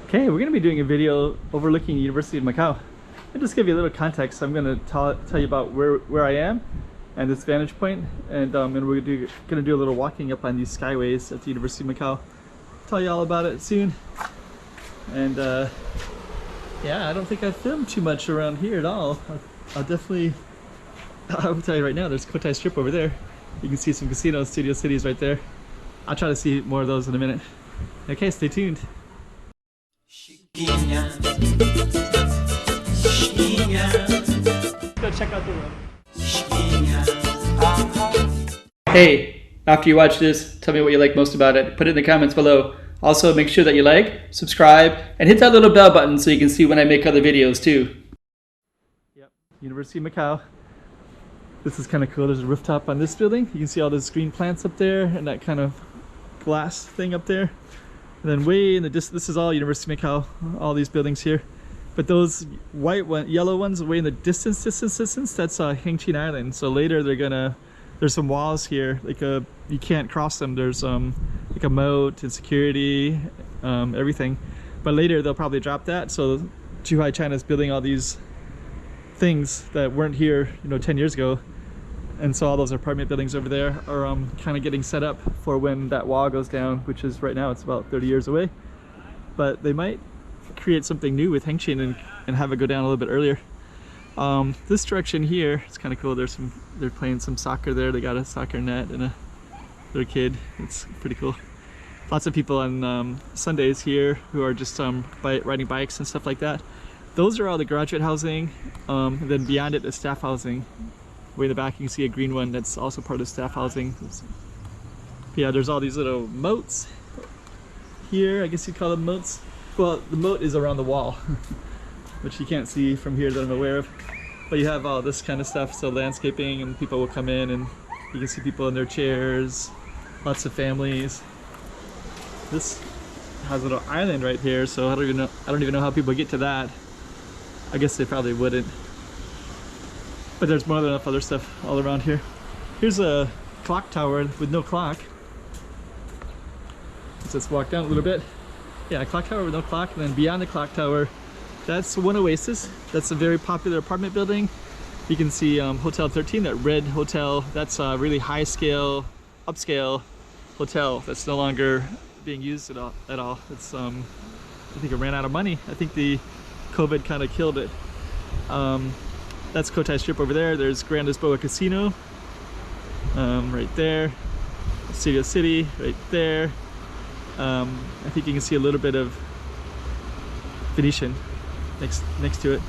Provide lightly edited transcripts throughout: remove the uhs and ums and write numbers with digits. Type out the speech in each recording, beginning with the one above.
Okay, we're going to be doing a video overlooking the University of Macau. And just give you a little context, I'm going to tell you about where I am and this vantage point, and we're going to do a little walking up on these Skyways at the University of Macau. Tell you all about it soon. And yeah, I don't think I filmed too much around here at all. I'll tell you right now, there's Cotai Strip over there. You can see some casinos, Studio Cities right there. I'll try to see more of those in a minute. Okay, stay tuned. Let's go check out the room. Hey, after you watch this, tell me what you like most about it. Put it in the comments below. Also, make sure that you like, subscribe, and hit that little bell button so you can see when I make other videos too. Yep, University of Macau. This is kind of cool. There's a rooftop on this building. You can see all those green plants up there and that kind of glass thing up there. And then way in the distance, this is all University of Macau, all these buildings here. But those yellow ones way in the distance, that's Hengqin Island. So later there's some walls here, like you can't cross them. There's like a moat and security, everything. But later they'll probably drop that. So Zhuhai China is building all these things that weren't here, 10 years ago. And so all those apartment buildings over there are kind of getting set up for when that wall goes down, which is right now it's about 30 years away. But they might create something new with Hengqin and have it go down a little bit earlier. This direction here, it's kind of cool. They're playing some soccer there. They got a soccer net and their kid. It's pretty cool. Lots of people on Sundays here who are just riding bikes and stuff like that. Those are all the graduate housing. And then beyond it is staff housing. Way in the back you can see a green one that's also part of staff housing. Yeah, there's all these little moats here. I guess you'd call them moats. Well, the moat is around the wall, which you can't see from here that I'm aware of. But you have all this kind of stuff, so landscaping, and people will come in and you can see people in their chairs, lots of families. This has a little island right here, so I don't even know how people get to that. I guess they probably wouldn't. But there's more than enough other stuff all around here. Here's a clock tower with no clock. Let's just walk down a little bit. Yeah, a clock tower with no clock, and then beyond the clock tower, that's One Oasis. That's a very popular apartment building. You can see Hotel 13, that red hotel. That's a really high scale, upscale hotel that's no longer being used at all. It's I think it ran out of money. I think the COVID kind of killed it. That's Cotai Strip over there. There's Grand Lisboa Casino right there. Studio City right there. I think you can see a little bit of Venetian next to it.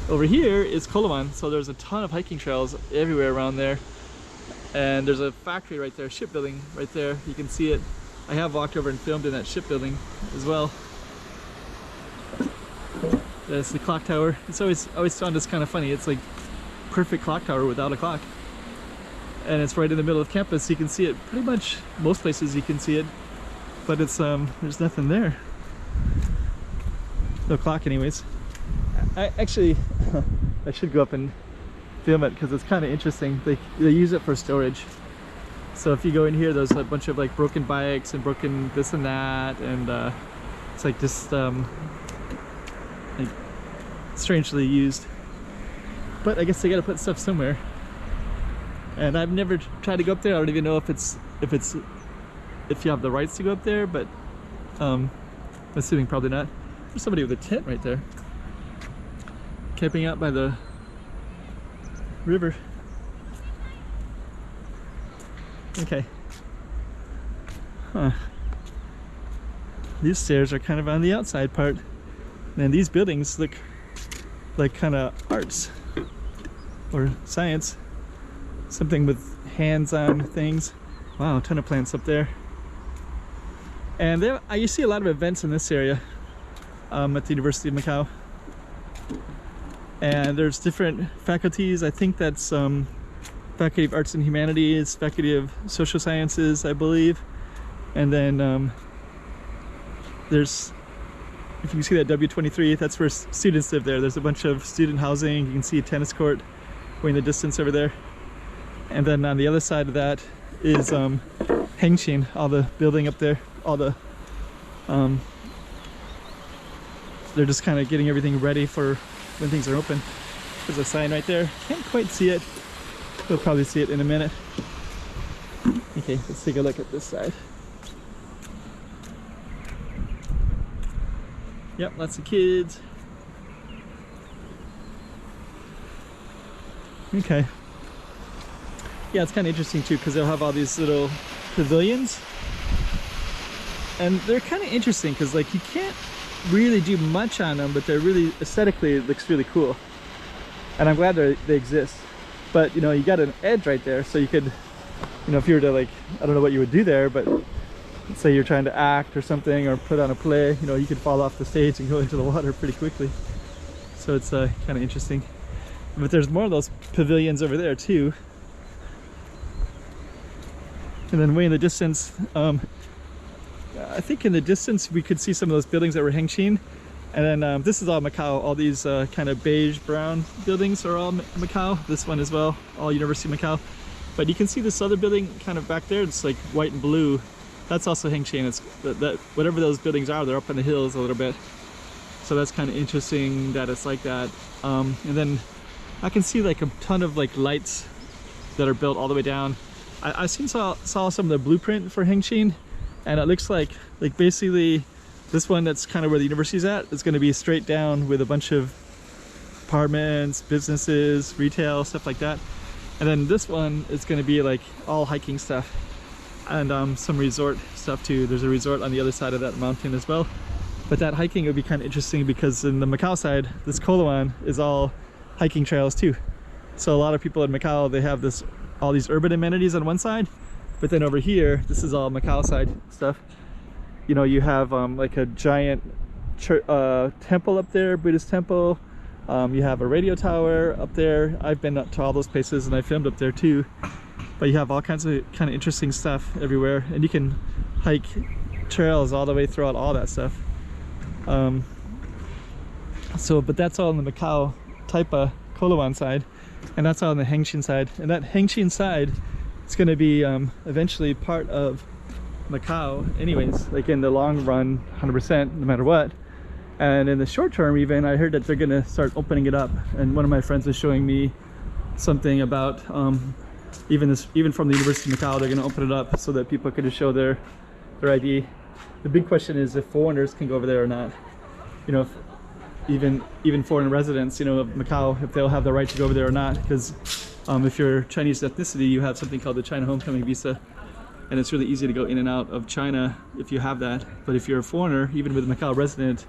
Over here is Koloman, so there's a ton of hiking trails everywhere around there. And there's a factory right there, shipbuilding right there. You can see it. I have walked over and filmed in that shipbuilding as well. That's the clock tower. It's always found this kind of funny. It's like perfect clock tower without a clock. And it's right in the middle of campus. You can see it pretty much most places you can see it. But it's there's nothing there. No clock anyways. I should go up and film it because it's kind of interesting. They use it for storage. So if you go in here, there's a bunch of like broken bikes and broken this and that, and it's like just like strangely used. But I guess they gotta put stuff somewhere. And I've never tried to go up there. I don't even know if you have the rights to go up there, but I'm assuming probably not. There's somebody with a tent right there, camping out by the river. Okay. Huh. These stairs are kind of on the outside part. And these buildings look like kind of arts or science. Something with hands-on things. Wow, a ton of plants up there. And you see a lot of events in this area at the University of Macau. And there's different faculties. I think that's Faculty of Arts and Humanities, Faculty of Social Sciences, I believe. And then there's, if you can see that W23, that's where students live there. There's a bunch of student housing. You can see a tennis court way in the distance over there. And then on the other side of that is Hengqin, all the building up there, all the they're just kind of getting everything ready for when things are open. There's a sign right there. Can't quite see it. We'll probably see it in a minute. Okay, let's take a look at this side. Yep, lots of kids. Okay. Yeah, it's kind of interesting too because they'll have all these little pavilions. And they're kind of interesting because like you can't really do much on them, but they're really, aesthetically, it looks really cool. And I'm glad they exist. But you know, you got an edge right there, so you could, you know, if you were to like, I don't know what you would do there, but let's say you're trying to act or something or put on a play, you know, you could fall off the stage and go into the water pretty quickly. So it's kind of interesting. But there's more of those pavilions over there too. And then way in the distance, I think in the distance we could see some of those buildings that were Hengqin. And then this is all Macau. All these kind of beige brown buildings are all Macau. This one as well, all University of Macau. But you can see this other building kind of back there. It's like white and blue. That's also Hengqin. It's that whatever those buildings are, they're up in the hills a little bit. So that's kind of interesting that it's like that. And then I can see like a ton of like lights that are built all the way down. I saw some of the blueprint for Hengqin, and it looks like basically this one that's kind of where the university's at is going to be straight down with a bunch of apartments, businesses, retail, stuff like that. And then this one is going to be like all hiking stuff and some resort stuff too. There's a resort on the other side of that mountain as well. But that hiking would be kind of interesting because in the Macau side, this Koloan is all hiking trails too. So a lot of people in Macau, they have all these urban amenities on one side, but then over here, this is all Macau side stuff. You know, you have like a giant temple up there, Buddhist temple. You have a radio tower up there. I've been up to all those places and I filmed up there too. But you have all kinds of kind of interesting stuff everywhere, and you can hike trails all the way throughout all that stuff. But that's all on the Macau Taipa Koloan side, and that's all on the Hengqin side. And that Hengqin side is going to be eventually part of Macau anyways, like in the long run, 100%, no matter what. And in the short term even, I heard that they're going to start opening it up. And one of my friends was showing me something about even from the University of Macau, they're going to open it up so that people can just show their ID. The big question is if foreigners can go over there or not. You know, if even foreign residents, you know, of Macau, if they'll have the right to go over there or not. Because if you're Chinese ethnicity, you have something called the China Homecoming Visa. And it's really easy to go in and out of China if you have that. But if you're a foreigner, even with a Macau resident,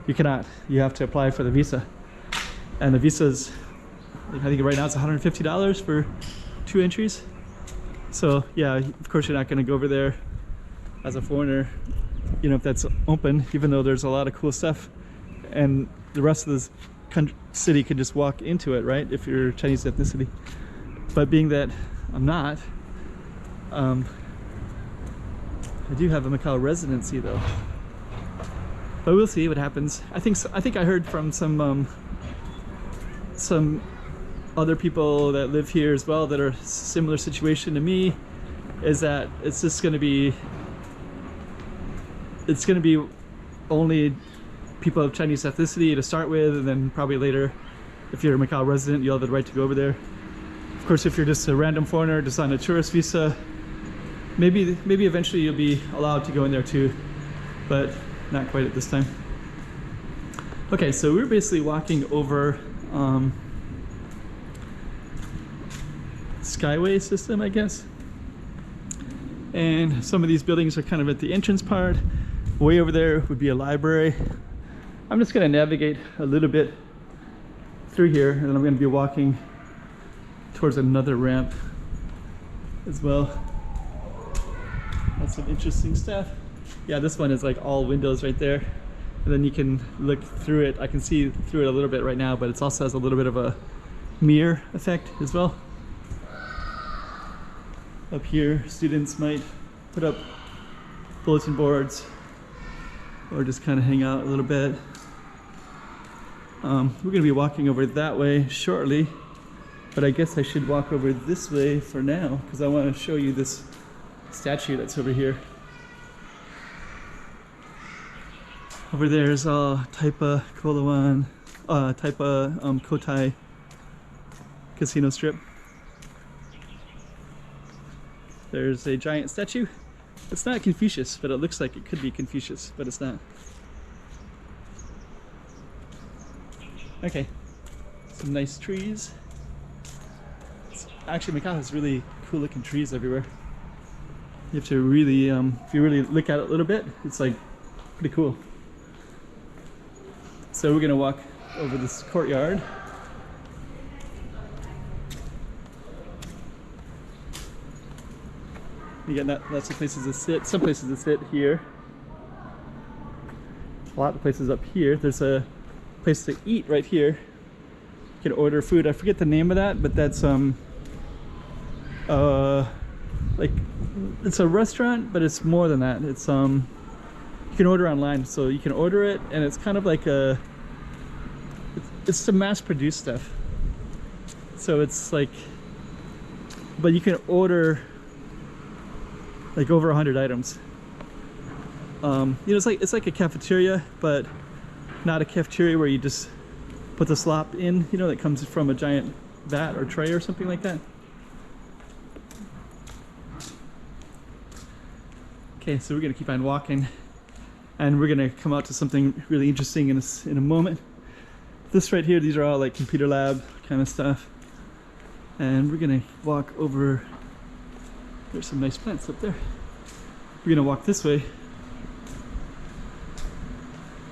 you cannot. You have to apply for the visa. And the visa's, I think right now it's $150 for 2 entries. So yeah, of course you're not going to go over there as a foreigner, you know, if that's open, even though there's a lot of cool stuff. And the rest of this city can just walk into it, right? If you're Chinese ethnicity. But being that I'm not, I do have a Macau residency though. But we'll see what happens. I think I heard from some other people that live here as well that are similar situation to me, is that it's just going to be only people of Chinese ethnicity to start with, and then probably later, if you're a Macau resident, you'll have the right to go over there. Of course, if you're just a random foreigner just on a tourist visa, maybe eventually you'll be allowed to go in there too, but not quite at this time. Okay, so we're basically walking over Skyway system, I guess. And some of these buildings are kind of at the entrance part. Way over there would be a library. I'm just going to navigate a little bit through here, and then I'm going to be walking towards another ramp as well. That's some interesting stuff. Yeah, this one is like all windows right there, and then you can look through it. I can see through it a little bit right now, but it also has a little bit of a mirror effect as well. Up here, students might put up bulletin boards or just kind of hang out a little bit. We're going to be walking over that way shortly, but I guess I should walk over this way for now because I want to show you this statue that's over here. Over there is Taipa, Kolawan, Taipa Kotai Casino Strip. There's a giant statue. It's not Confucius, but it looks like it could be Confucius, but it's not. Okay, some nice trees. Actually, Macau has really cool looking trees everywhere. You have to really, if you really look at it a little bit, it's like pretty cool. So we're gonna walk over this courtyard. You got lots of places to sit. Some places to sit here. A lot of places up here. There's a place to eat right here. You can order food. I forget the name of that, but that's like it's a restaurant, but it's more than that. It's you can order online, so you can order it, and it's kind of like it's to mass produce stuff. So it's like, but you can order like over 100 items. You know, it's like a cafeteria, but not a cafeteria where you just put the slop in, you know, that comes from a giant vat or tray or something like that. Okay, so we're gonna keep on walking, and we're gonna come out to something really interesting in a moment. This right here, these are all like computer lab kind of stuff, and we're gonna walk over. There's some nice plants up there. We're gonna walk this way,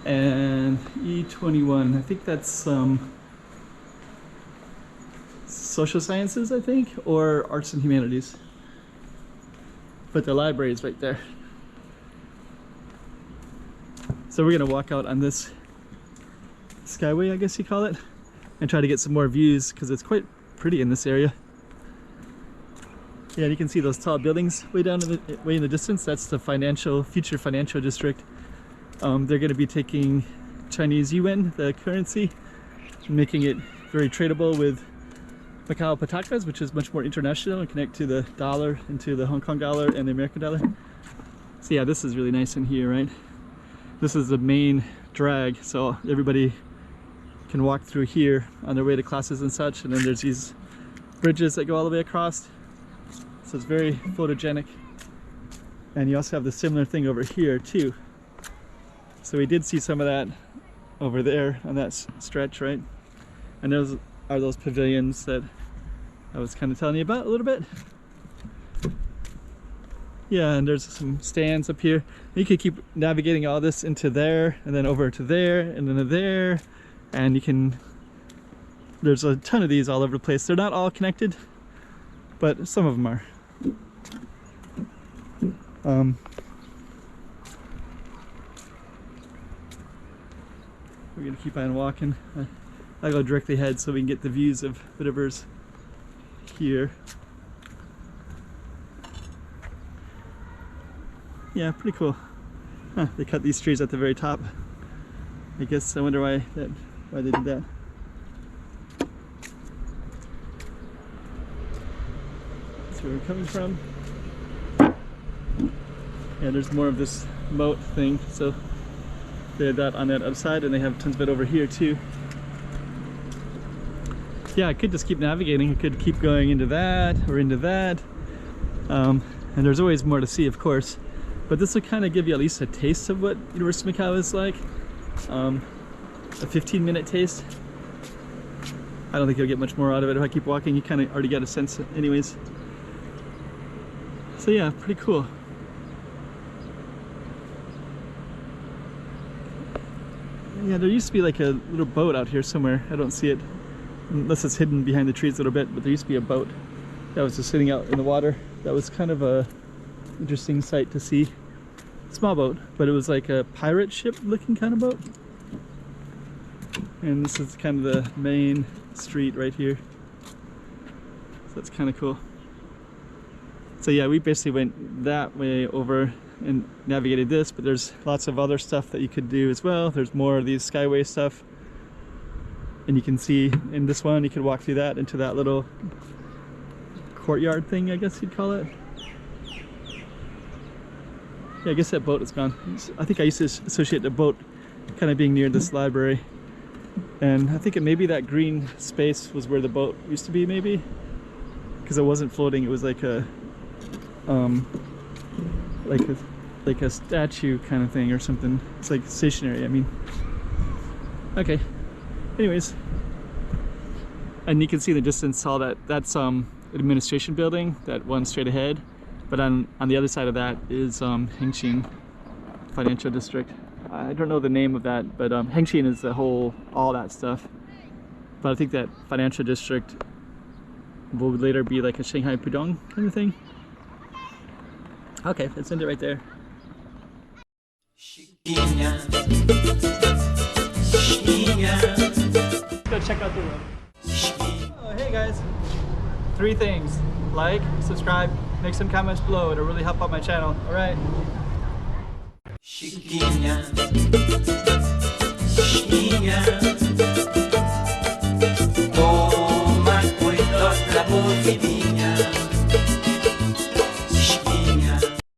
and E21, I think that's social sciences, I think, or arts and humanities, but the library is right there. So we're gonna walk out on this skyway, I guess you call it, and try to get some more views, because it's quite pretty in this area. Yeah, you can see those tall buildings way down way in the distance. That's the future financial district. They're going to be taking Chinese yuan, the currency, making it very tradable with Macau patakas, which is much more international and connect to the dollar and to the Hong Kong dollar and the American dollar. So yeah, this is really nice in here, right? This is the main drag, so everybody can walk through here on their way to classes and such, and then there's these bridges that go all the way across. So it's very photogenic. And you also have the similar thing over here too. So we did see some of that over there on that stretch, right? And those are those pavilions that I was kind of telling you about a little bit. Yeah, and there's some stands up here. You can keep navigating all this into there, and then over to there, and then to there, and you can, there's a ton of these all over the place. They're not all connected, but some of them are. We're gonna keep on walking. I'll go directly ahead so we can get the views of whatever's here. Yeah, pretty cool. Huh, they cut these trees at the very top. I guess I wonder why they did that. That's where we're coming from. Yeah, there's more of this moat thing. So they have that on that other side, and they have tons of it over here too. Yeah, I could just keep navigating. I could keep going into that or into that. And there's always more to see, of course. But this will kind of give you at least a taste of what University of Macau is like. A 15-minute taste. I don't think you'll get much more out of it if I keep walking. You kind of already got a sense anyways. So yeah, pretty cool. Yeah, there used to be like a little boat out here somewhere. I don't see it unless it's hidden behind the trees a little bit, but there used to be a boat that was just sitting out in the water. That was kind of a interesting sight to see. Small boat, but it was like a pirate ship looking kind of boat. And this is kind of the main street right here. So that's kind of cool. So yeah, we basically went that way over and navigated this, but there's lots of other stuff that you could do as well. There's more of these Skyway stuff. And you can see in this one, you could walk through that into that little courtyard thing, I guess you'd call it. Yeah, I guess that boat is gone. I think I used to associate the boat kind of being near this library. And I think maybe that green space was where the boat used to be, maybe, because it wasn't floating. It was like a statue kind of thing or something. It's like stationary, I mean. Okay, anyways, and you can see in the distance all that's administration building, that one straight ahead, but on the other side of that is Hengqin Financial District. I don't know the name of that, but Hengqin is the whole, all that stuff. But I think that financial district will later be like a Shanghai Pudong kind of thing. Okay, let's end it right there. Let's go check out the room. Oh, hey guys. 3 things. Like, subscribe, make some comments below. It'll really help out my channel. Alright. Chiquinha, chiquinha.